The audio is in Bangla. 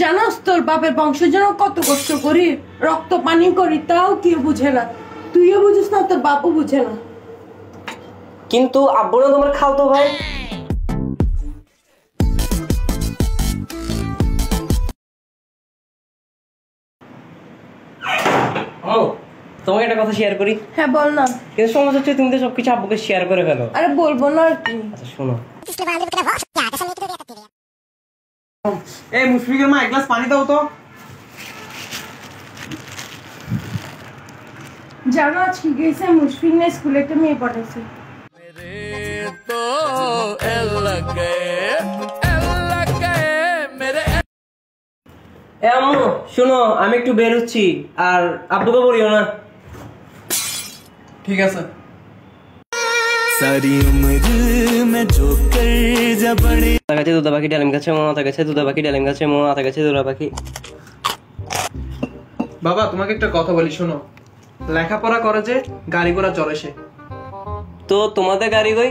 জানোস তোর বাপের বংশের জন্য কত কষ্ট করি, রক্ত পানি করি, তাও কেউ বুঝে না। তুইও বুঝিস না, তোর বাপও বুঝে না। কিন্তু আব্বু না তোমার খালতো ভাই। ও তোমাকে একটা কথা শেয়ার করি। হ্যাঁ বল না। কিন্তু সমস্যা হচ্ছে তুমি তো সবকিছু আব্বুকে শেয়ার করে ফেলো। আরে বলবো না আর কি। আচ্ছা শোনো, এই মুশফিকের মা এক গ্লাস পানি দাও তো। জানো আজ কি গেছে? মুশফিক না স্কুলে একটা মেয়ে পড়াইছে। আম্মু শোনো, আমি একটু বের হচ্ছি, আর আব্বুকে বলিও না। ঠিক আছে। सारी उम्र में जो कर जा बड़े গাছে দুধা পাখি ডালিম গাছে মাথা গাছে দুধা পাখি ডালিম গাছে মাথা গাছে দুধা পাখি। বাবা তোমাকে একটা কথা বলি শোনো, লেখাপড়া করে যে গাড়ি ঘোড়া চলে সে। তো তোমাদের গাড়ি কই?